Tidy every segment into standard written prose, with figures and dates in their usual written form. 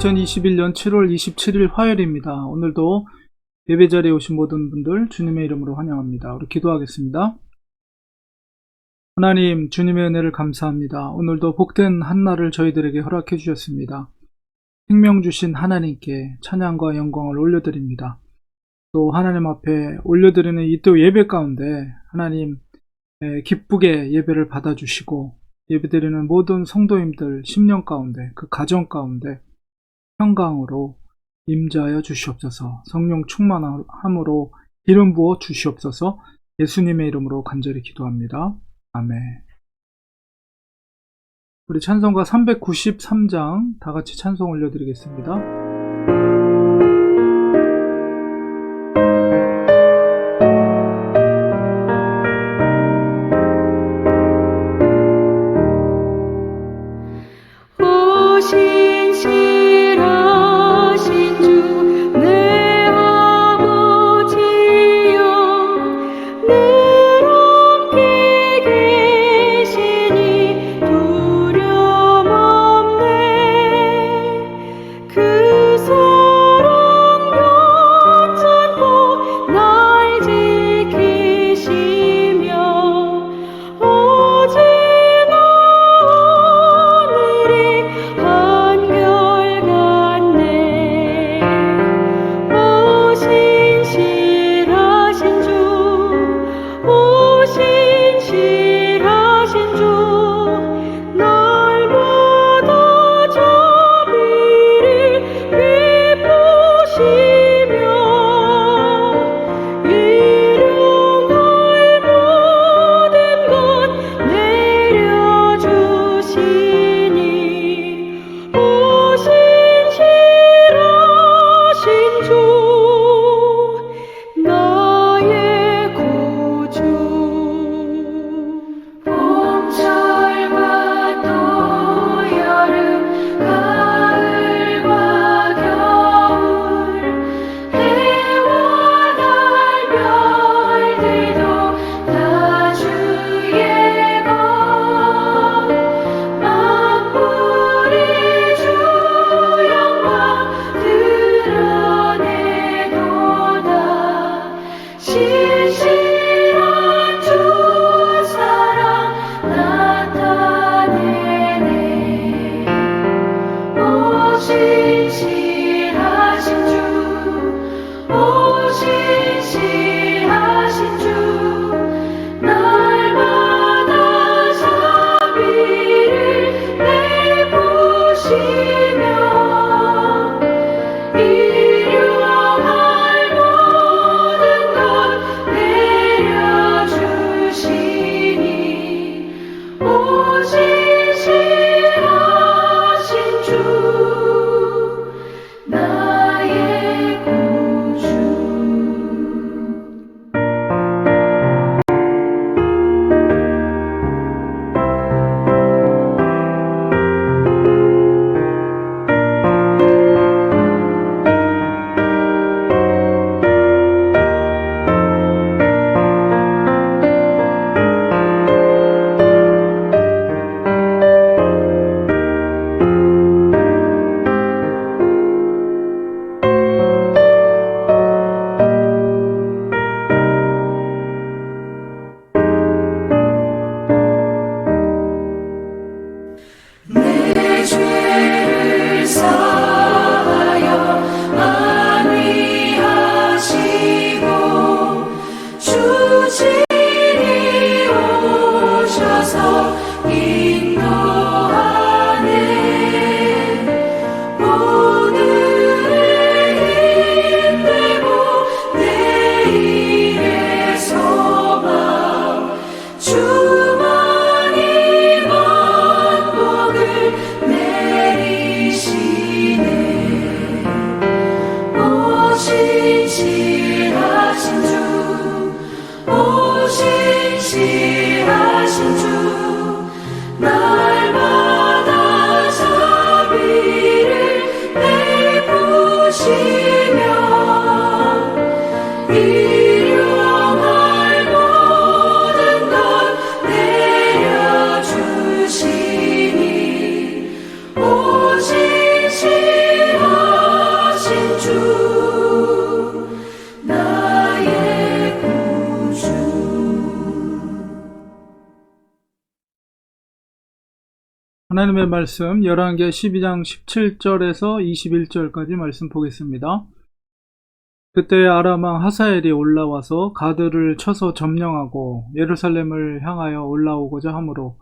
2021년 7월 27일 화요일입니다. 오늘도 예배 자리에 오신 모든 분들 주님의 이름으로 환영합니다. 우리 기도하겠습니다. 하나님, 주님의 은혜를 감사합니다. 오늘도 복된 한날을 저희들에게 허락해 주셨습니다. 생명 주신 하나님께 찬양과 영광을 올려드립니다. 또 하나님 앞에 올려드리는 이 또 예배 가운데 하나님 기쁘게 예배를 받아주시고 예배드리는 모든 성도님들 심령 가운데 그 가정 가운데 평강으로 임재하여 주시옵소서. 성령 충만함으로 기름 부어 주시옵소서. 예수님의 이름으로 간절히 기도합니다. 아멘. 우리 찬송가 393장 다 같이 찬송 올려드리겠습니다. 오신 하나님의 말씀 열왕기하 12장 17절에서 21절까지 말씀 보겠습니다. 그때 아람왕 하사엘이 올라와서 가드를 쳐서 점령하고 예루살렘을 향하여 올라오고자 하므로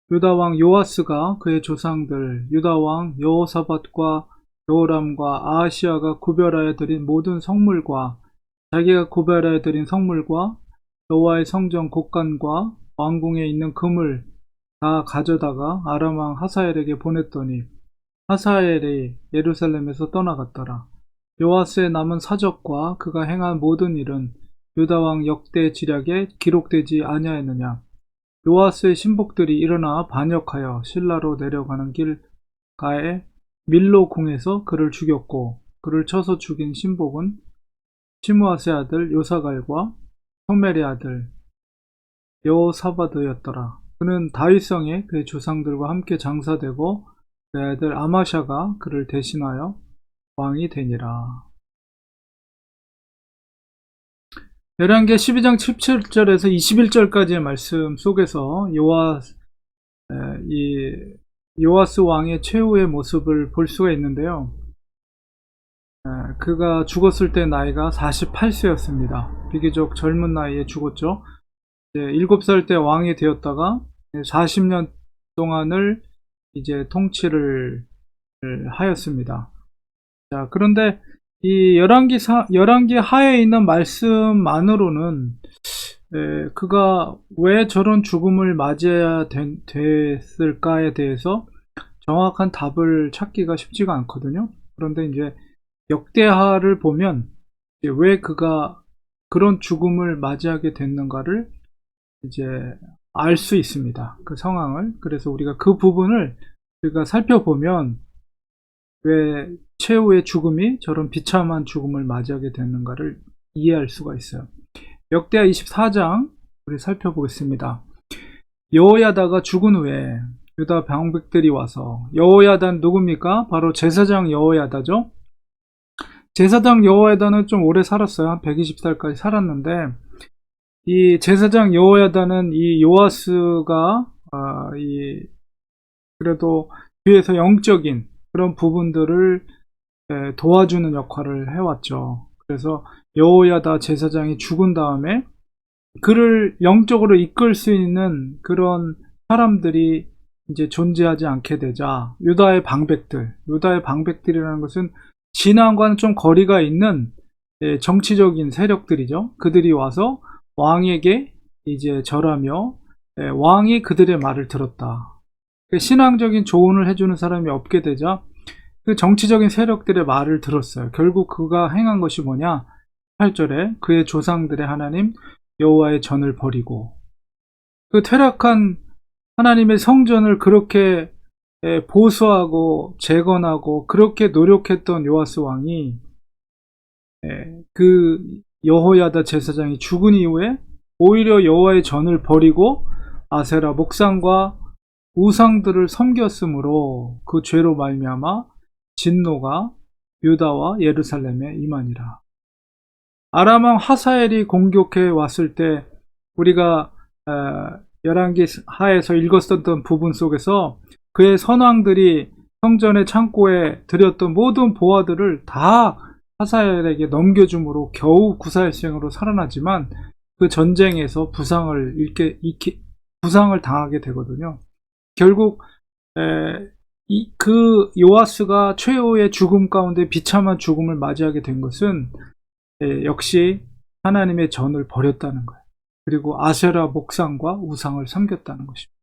유다왕 요아스가 그의 조상들 유다왕 여호사밧과 여호람과 아하시아가 구별하여 드린 모든 성물과 자기가 구별하여 드린 성물과 여호와의 성전 곳간과 왕궁에 있는 금을 다 가져다가 아람왕 하사엘에게 보냈더니 하사엘이 예루살렘에서 떠나갔더라. 요아스의 남은 사적과 그가 행한 모든 일은 유다왕 역대 지략에 기록되지 아니하였느냐. 요아스의 신복들이 일어나 반역하여 실라로 내려가는 길가에 밀로 궁에서 그를 죽였고 그를 쳐서 죽인 신복은 시므아스의 아들 요사갈과 소멜의 아들 여호사밧이었더라. 그는 다윗성에 그의 조상들과 함께 장사되고 그의 아들 아마샤가 그를 대신하여 왕이 되니라. 열왕기하 12장 17절에서 21절까지의 말씀 속에서 요아스 왕의 최후의 모습을 볼 수가 있는데요. 그가 죽었을 때 나이가 48세였습니다. 비교적 젊은 나이에 죽었죠. 7살 때 왕이 되었다가 40년 동안을 이제 통치를 하였습니다. 자, 그런데 이 열왕기 하에 있는 말씀만으로는 그가 왜 저런 죽음을 맞이해야 됐을까에 대해서 정확한 답을 찾기가 쉽지가 않거든요. 그런데 이제 역대하를 보면 왜 그가 그런 죽음을 맞이하게 됐는가를 이제 알 수 있습니다. 그 상황을. 그래서 우리가 그 부분을 우리가 살펴보면 왜 최후의 죽음이 저런 비참한 죽음을 맞이하게 됐는가를 이해할 수가 있어요. 역대하 24장 우리 살펴보겠습니다. 여호야다가 죽은 후에 유다 방백들이 와서 여호야다는 누굽니까? 바로 제사장 여호야다죠. 제사장 여호야다는 좀 오래 살았어요. 한 120살까지 살았는데 이 제사장 여호야다는 이 요아스가 그래도 뒤에서 영적인 그런 부분들을 도와주는 역할을 해왔죠. 그래서 여호야다 제사장이 죽은 다음에 그를 영적으로 이끌 수 있는 그런 사람들이 이제 존재하지 않게 되자 유다의 방백들이라는 것은 진앙과는 좀 거리가 있는 정치적인 세력들이죠. 그들이 와서 왕에게 이제 절하며 왕이 그들의 말을 들었다. 신앙적인 조언을 해주는 사람이 없게 되자 그 정치적인 세력들의 말을 들었어요. 결국 그가 행한 것이 뭐냐? 8절에 그의 조상들의 하나님 여호와의 전을 버리고 그 퇴락한 하나님의 성전을 그렇게 보수하고 재건하고 그렇게 노력했던 요아스 왕이 그 여호야다 제사장이 죽은 이후에 오히려 여호와의 전을 버리고 아세라 목상과 우상들을 섬겼으므로 그 죄로 말미암아 진노가 유다와 예루살렘에 임하니라. 아람왕 하사엘이 공격해 왔을 때 우리가 열왕기 하에서 읽었었던 부분 속에서 그의 선왕들이 성전의 창고에 들였던 모든 보화들을 다 하사엘에게 넘겨줌으로 겨우 구사일생으로 살아나지만 그 전쟁에서 부상을 당하게 되거든요. 결국 그 요아스가 최후의 죽음 가운데 비참한 죽음을 맞이하게 된 것은 역시 하나님의 전을 버렸다는 거예요. 그리고 아세라 목상과 우상을 섬겼다는 것입니다.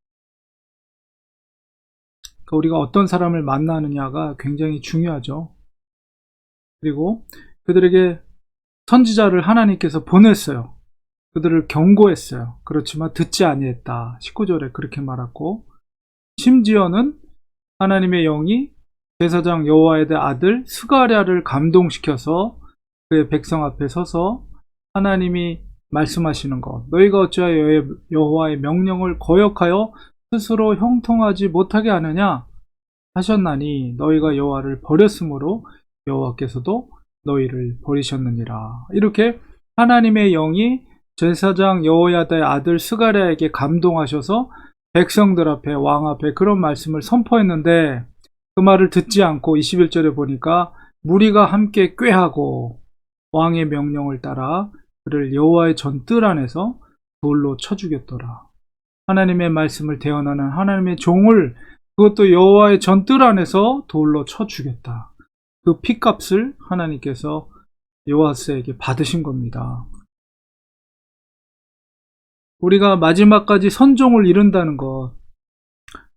그러니까 우리가 어떤 사람을 만나느냐가 굉장히 중요하죠. 그리고 그들에게 선지자를 하나님께서 보냈어요. 그들을 경고했어요. 그렇지만 듣지 아니했다. 19절에 그렇게 말하고 심지어는 하나님의 영이 제사장 여호와의 아들 스가랴를 감동시켜서 그의 백성 앞에 서서 하나님이 말씀하시는 것 너희가 어찌하여 여호와의 명령을 거역하여 스스로 형통하지 못하게 하느냐 하셨나니 너희가 여호와를 버렸으므로 여호와께서도 너희를 버리셨느니라. 이렇게 하나님의 영이 제사장 여호야다의 아들 스가랴에게 감동하셔서 백성들 앞에, 왕 앞에 그런 말씀을 선포했는데 그 말을 듣지 않고 21절에 보니까 무리가 함께 꾀하고 왕의 명령을 따라 그를 여호와의 전뜰 안에서 돌로 쳐 죽였더라. 하나님의 말씀을 대언하는 하나님의 종을 그것도 여호와의 전뜰 안에서 돌로 쳐 죽였다. 그 핏값을 하나님께서 요아스에게 받으신 겁니다. 우리가 마지막까지 선종을 이룬다는 것,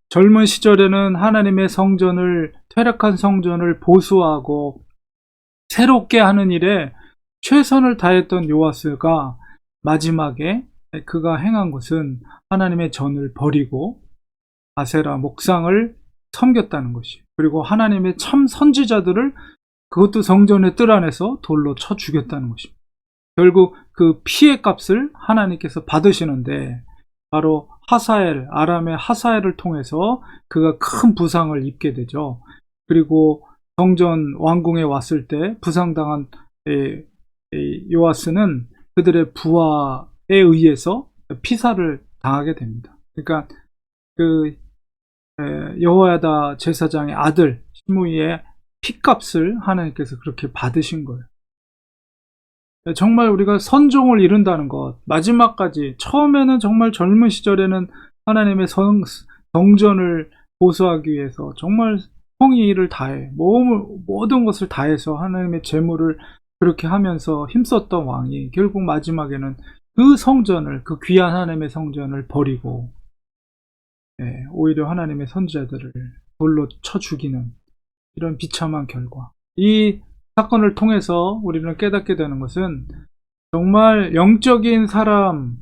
젊은 시절에는 하나님의 성전을, 퇴락한 성전을 보수하고 새롭게 하는 일에 최선을 다했던 요아스가 마지막에 그가 행한 것은 하나님의 전을 버리고 아세라 목상을 섬겼다는 것이, 그리고 하나님의 참 선지자들을 그것도 성전의 뜰 안에서 돌로 쳐 죽였다는 것입니다. 결국 그 피의 값을 하나님께서 받으시는데 바로 하사엘, 아람의 하사엘을 통해서 그가 큰 부상을 입게 되죠. 그리고 성전 왕궁에 왔을 때 부상당한 요아스는 그들의 부하에 의해서 피살을 당하게 됩니다. 그러니까 그 여호야다 제사장의 아들 시므이의 핏값을 하나님께서 그렇게 받으신 거예요. 정말 우리가 선종을 이룬다는 것, 마지막까지, 처음에는 정말 젊은 시절에는 하나님의 성전을 보수하기 위해서 정말 성의를 다해 모든 것을 다해서 하나님의 재물을 그렇게 하면서 힘썼던 왕이 결국 마지막에는 그 성전을, 그 귀한 하나님의 성전을 버리고 오히려 하나님의 선지자들을 돌로 쳐 죽이는 이런 비참한 결과. 이 사건을 통해서 우리는 깨닫게 되는 것은 정말 영적인 사람의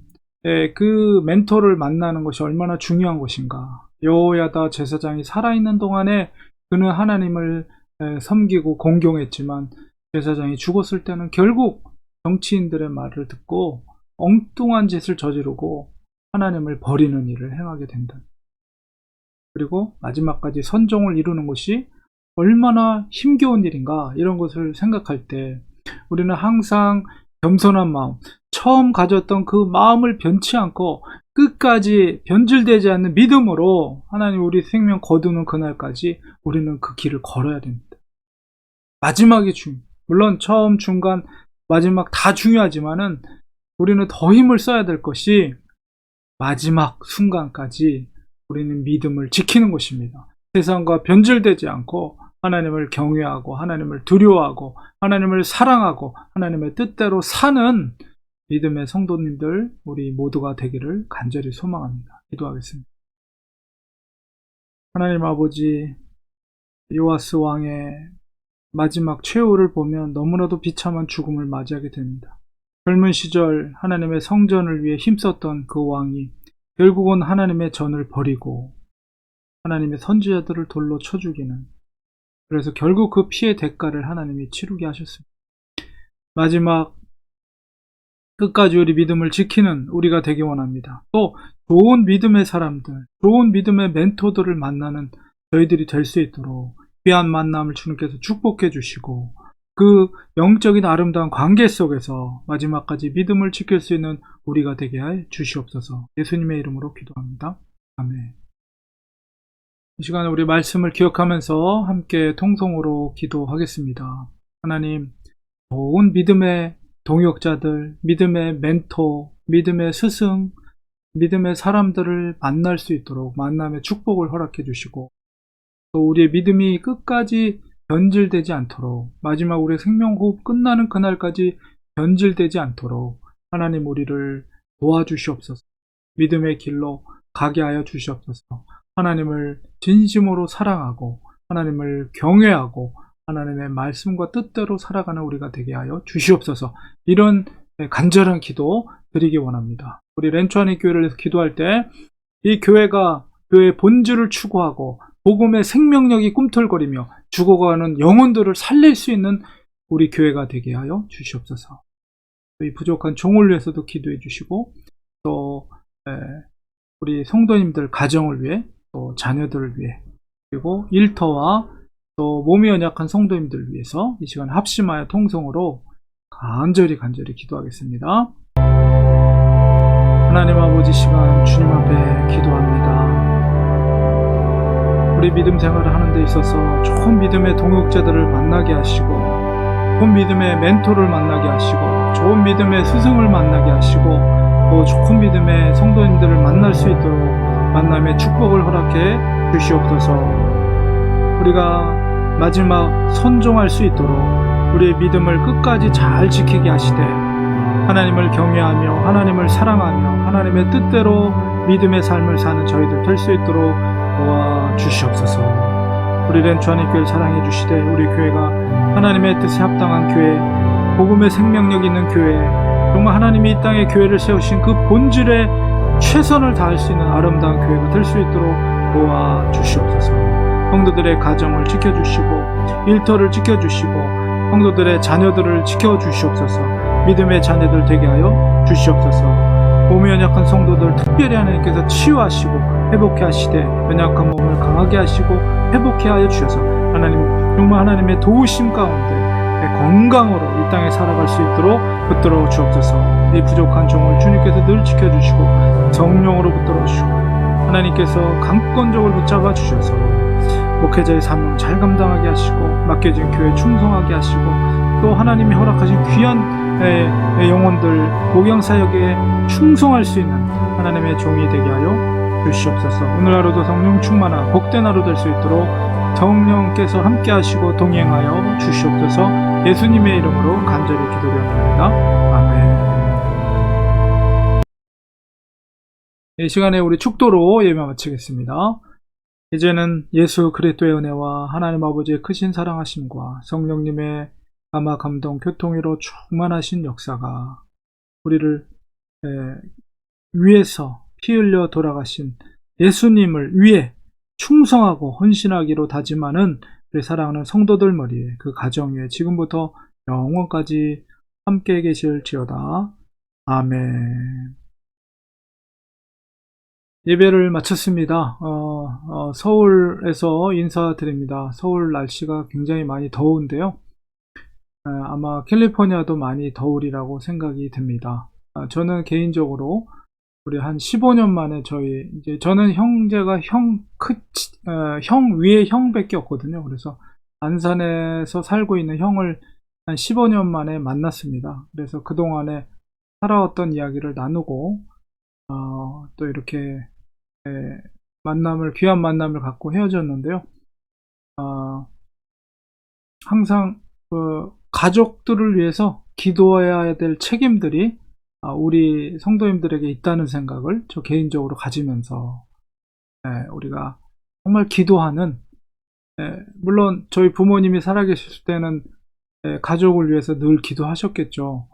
그 멘토를 만나는 것이 얼마나 중요한 것인가. 여호야다 제사장이 살아있는 동안에 그는 하나님을 섬기고 공경했지만 제사장이 죽었을 때는 결국 정치인들의 말을 듣고 엉뚱한 짓을 저지르고 하나님을 버리는 일을 행하게 된다. 그리고 마지막까지 선종을 이루는 것이 얼마나 힘겨운 일인가, 이런 것을 생각할 때 우리는 항상 겸손한 마음, 처음 가졌던 그 마음을 변치 않고 끝까지 변질되지 않는 믿음으로 하나님 우리 생명 거두는 그날까지 우리는 그 길을 걸어야 됩니다. 마지막이 물론 처음, 중간, 마지막 다 중요하지만은 우리는 더 힘을 써야 될 것이 마지막 순간까지 우리는 믿음을 지키는 것입니다. 세상과 변질되지 않고 하나님을 경외하고 하나님을 두려워하고 하나님을 사랑하고 하나님의 뜻대로 사는 믿음의 성도님들 우리 모두가 되기를 간절히 소망합니다. 기도하겠습니다. 하나님 아버지, 요아스 왕의 마지막 최후를 보면 너무나도 비참한 죽음을 맞이하게 됩니다. 젊은 시절 하나님의 성전을 위해 힘썼던 그 왕이 결국은 하나님의 전을 버리고 하나님의 선지자들을 돌로 쳐 죽이는, 그래서 결국 그 피의 대가를 하나님이 치르게 하셨습니다. 마지막 끝까지 우리 믿음을 지키는 우리가 되기 원합니다. 또 좋은 믿음의 사람들, 좋은 믿음의 멘토들을 만나는 저희들이 될 수 있도록 귀한 만남을 주님께서 축복해 주시고 그 영적인 아름다운 관계 속에서 마지막까지 믿음을 지킬 수 있는 우리가 되게 해 주시옵소서. 예수님의 이름으로 기도합니다. 아멘. 이 시간에 우리 말씀을 기억하면서 함께 통성으로 기도하겠습니다. 하나님, 좋은 믿음의 동역자들, 믿음의 멘토, 믿음의 스승, 믿음의 사람들을 만날 수 있도록 만남의 축복을 허락해 주시고 또 우리의 믿음이 끝까지 변질되지 않도록, 마지막 우리의 생명호흡 끝나는 그날까지 변질되지 않도록 하나님 우리를 도와주시옵소서. 믿음의 길로 가게 하여 주시옵소서. 하나님을 진심으로 사랑하고 하나님을 경외하고 하나님의 말씀과 뜻대로 살아가는 우리가 되게 하여 주시옵소서. 이런 간절한 기도 드리기 원합니다. 우리 렌초안의 교회를 위해서 기도할 때 이 교회가 교회의 본질을 추구하고 복음의 생명력이 꿈틀거리며 죽어가는 영혼들을 살릴 수 있는 우리 교회가 되게 하여 주시옵소서. 이 부족한 종을 위해서도 기도해 주시고 또 우리 성도님들 가정을 위해 또 자녀들을 위해 그리고 일터와 또 몸이 연약한 성도님들을 위해서 이 시간 합심하여 통성으로 간절히 기도하겠습니다. 하나님 아버지, 시간 주님 앞에 기도합니다. 우리 믿음 생활을 하는 데 있어서 좋은 믿음의 동역자들을 만나게 하시고, 좋은 믿음의 멘토를 만나게 하시고, 좋은 믿음의 스승을 만나게 하시고, 또 좋은 믿음의 성도님들을 만날 수 있도록 만남의 축복을 허락해 주시옵소서. 우리가 마지막 선종할 수 있도록 우리의 믿음을 끝까지 잘 지키게 하시되, 하나님을 경외하며 하나님을 사랑하며 하나님의 뜻대로 믿음의 삶을 사는 저희들 될 수 있도록 도와주시옵소서. 우리 렌추하니 교회를 사랑해 주시되, 우리 교회가 하나님의 뜻에 합당한 교회, 복음의 생명력 있는 교회, 정말 하나님이 이 땅에 교회를 세우신 그 본질에 최선을 다할 수 있는 아름다운 교회가 될 수 있도록 도와주시옵소서. 성도들의 가정을 지켜주시고, 일터를 지켜주시고, 성도들의 자녀들을 지켜주시옵소서. 믿음의 자녀들 되게 하여 주시옵소서. 몸이 연약한 성도들 특별히 하나님께서 치유하시고 회복해 하시되, 연약한 몸을 강하게 하시고 회복해 하여 주셔서 하나님, 정말 하나님의 도우심 가운데 건강으로 이 땅에 살아갈 수 있도록 붙들어 주옵소서. 이 부족한 종을 주님께서 늘 지켜주시고 성령으로 붙들어 주시고 하나님께서 강권적으로 붙잡아 주셔서 목회자의 사명 잘 감당하게 하시고, 맡겨진 교회 충성하게 하시고, 또 하나님이 허락하신 귀한 영혼들 목양사역에 충성할 수 있는 하나님의 종이 되게 하여 주시옵소서. 오늘 하루도 성령 충만한 복된 하루 될 수 있도록 성령께서 함께 하시고 동행하여 주시옵소서. 예수님의 이름으로 간절히 기도드립니다. 아멘. 이 시간에 우리 축도로 예배 마치겠습니다. 이제는 예수 그리스도의 은혜와 하나님 아버지의 크신 사랑하심과 성령님의 감화 감동 교통으로 충만하신 역사가 우리를 위해서 피 흘려 돌아가신 예수님을 위해 충성하고 헌신하기로 다짐하는 우리 사랑하는 성도들 머리에, 그 가정 위에 지금부터 영원까지 함께 계실지어다. 아멘. 예배를 마쳤습니다. 서울에서 인사드립니다. 서울 날씨가 굉장히 많이 더운데요. 아마 캘리포니아도 많이 더우리라고 생각이 듭니다. 저는 개인적으로 우리 한 15년 만에 이제 저는 형제가 형 위에 형밖에 없거든요. 그래서 안산에서 살고 있는 형을 한 15년 만에 만났습니다. 그래서 그동안에 살아왔던 이야기를 나누고, 또 이렇게 귀한 만남을 갖고 헤어졌는데요. 항상 가족들을 위해서 기도해야 될 책임들이 우리 성도님들에게 있다는 생각을 저 개인적으로 가지면서, 우리가 정말 기도하는, 물론 저희 부모님이 살아계실 때는 가족을 위해서 늘 기도하셨겠죠.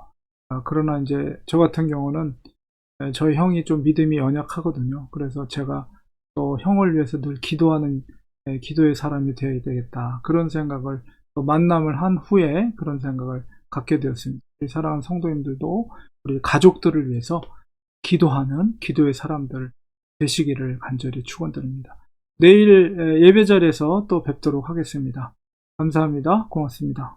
그러나 이제 저 같은 경우는 저희 형이 좀 믿음이 연약하거든요. 그래서 제가 또 형을 위해서 늘 기도하는 기도의 사람이 되어야 되겠다, 그런 생각을, 또 만남을 한 후에 그런 생각을 갖게 되었습니다. 우리 사랑하는 성도님들도 우리 가족들을 위해서 기도하는 기도의 사람들 되시기를 간절히 축원드립니다. 내일 예배 자리에서 또 뵙도록 하겠습니다. 감사합니다. 고맙습니다.